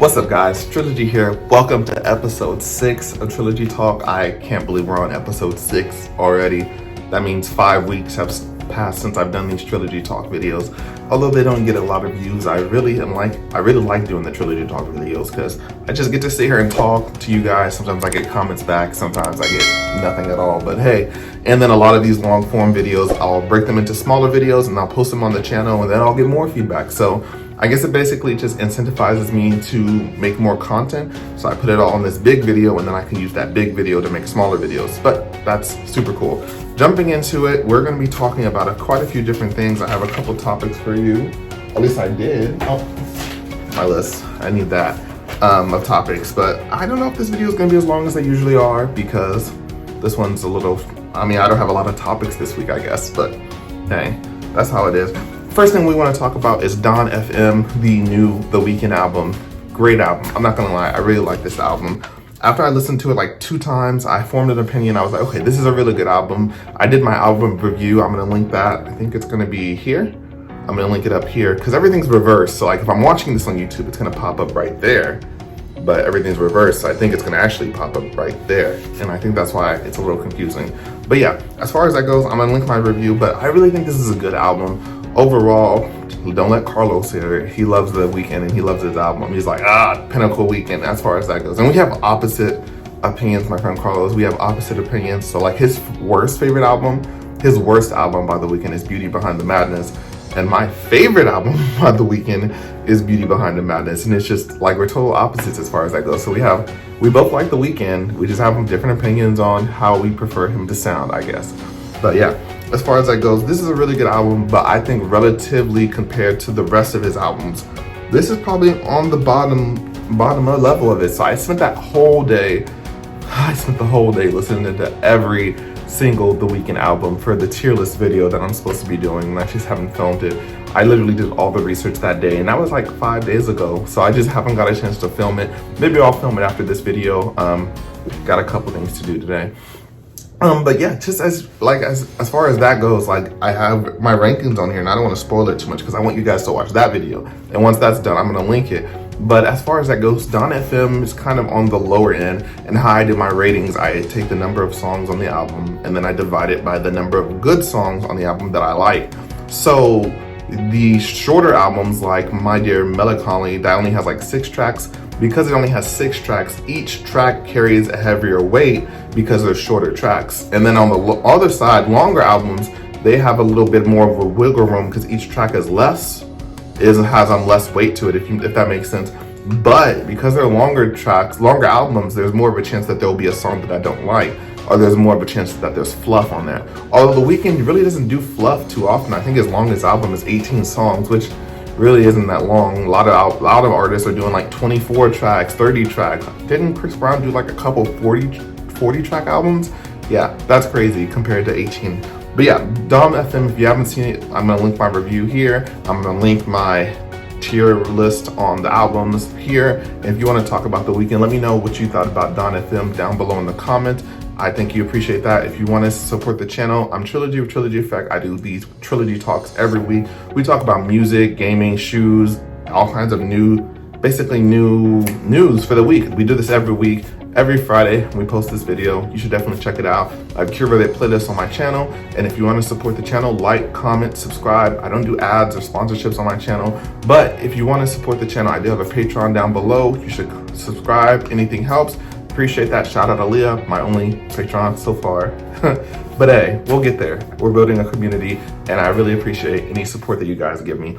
What's up, guys? Trilogy here. Welcome to episode 6 of Trilogy Talk. I can't believe we're on episode 6 already. That means 5 weeks have passed since I've done these Trilogy Talk videos. Although they don't get a lot of views, I really like doing the Trilogy Talk videos because I just get to sit here and talk to you guys. Sometimes I get comments back, sometimes I get nothing at all, but hey. And then a lot of these long form videos, I'll break them into smaller videos and I'll post them on the channel and then I'll get more feedback. So I guess it basically just incentivizes me to make more content. So I put it all in this big video and then I can use that big video to make smaller videos. But that's super cool. Jumping into it, we're gonna be talking about quite a few different things. I have a couple topics for you. At least I did. Oh, my list, I need that, of topics. But I don't know if this video is gonna be as long as they usually are because this one's a little, I don't have a lot of topics this week, I guess, but hey, that's how it is. First thing we want to talk about is Don FM, The Weeknd album. Great album. I'm not gonna lie, I really like this album. After I listened to it like 2 times, I formed an opinion. I was like, okay, this is a really good album. I did my album review. I'm gonna link that. I think it's gonna be here. I'm gonna link it up here because everything's reversed. So like if I'm watching this on YouTube, it's gonna pop up right there, but everything's reversed. So I think it's gonna actually pop up right there. And I think that's why it's a little confusing. But yeah, as far as that goes, I'm gonna link my review, but I really think this is a good album. Overall, don't let Carlos hear it. He loves The Weeknd and he loves his album. He's like, pinnacle Weeknd as far as that goes. And we have opposite opinions, my friend Carlos. We have opposite opinions. So like his worst album by The Weeknd is Beauty Behind the Madness. And my favorite album by The Weeknd is Beauty Behind the Madness. And it's just like we're total opposites as far as that goes. So we both like The Weeknd. We just have different opinions on how we prefer him to sound, I guess. But yeah, as far as that goes, this is a really good album, but I think relatively compared to the rest of his albums, this is probably on the bottom level of it. So I spent the whole day listening to every single The Weeknd album for the tier list video that I'm supposed to be doing, and I just haven't filmed it. I literally did all the research that day, and that was like 5 days ago, so I just haven't got a chance to film it. Maybe I'll film it after this video. Got a couple things to do today. But yeah, just as far as that goes, like I have my rankings on here and I don't want to spoil it too much because I want you guys to watch that video. And once that's done, I'm going to link it. But as far as that goes, Don FM is kind of on the lower end, and how I did my ratings, I take the number of songs on the album and then I divide it by the number of good songs on the album that I like. So the shorter albums like My Dear Melancholy, that only has like 6 tracks, because it only has 6 tracks, each track carries a heavier weight because they're shorter tracks. And then on the other side, longer albums, they have a little bit more of a wiggle room because each track is has less weight to it, if that makes sense. But because they're longer tracks, longer albums, there's more of a chance that there'll be a song that I don't like, or there's more of a chance that there's fluff on there. Although The Weeknd really doesn't do fluff too often. I think his longest album is 18 songs, which really isn't that long. A lot of artists are doing like 24 tracks, 30 tracks. Didn't Chris Brown do like a couple 40 track albums? Yeah, that's crazy compared to 18. But yeah, Dom FM, if you haven't seen it, I'm gonna link my review here. I'm gonna link my tier list on the albums here. And if you want to talk about The Weeknd, let me know what you thought about Don FM down below in the comments. I think you appreciate that. If you want to support the channel, I'm Trilogy with Trilogy Effect. I do these Trilogy Talks every week. We talk about music, gaming, shoes, all kinds of basically new news for the week. We do this every week. Every Friday, we post this video. You should definitely check it out. I've curated playlists on my channel. And if you want to support the channel, like, comment, subscribe. I don't do ads or sponsorships on my channel. But if you want to support the channel, I do have a Patreon down below. You should subscribe. Anything helps. Appreciate that. Shout out Aaliyah, my only Patreon so far. But hey, we'll get there. We're building a community, and I really appreciate any support that you guys give me.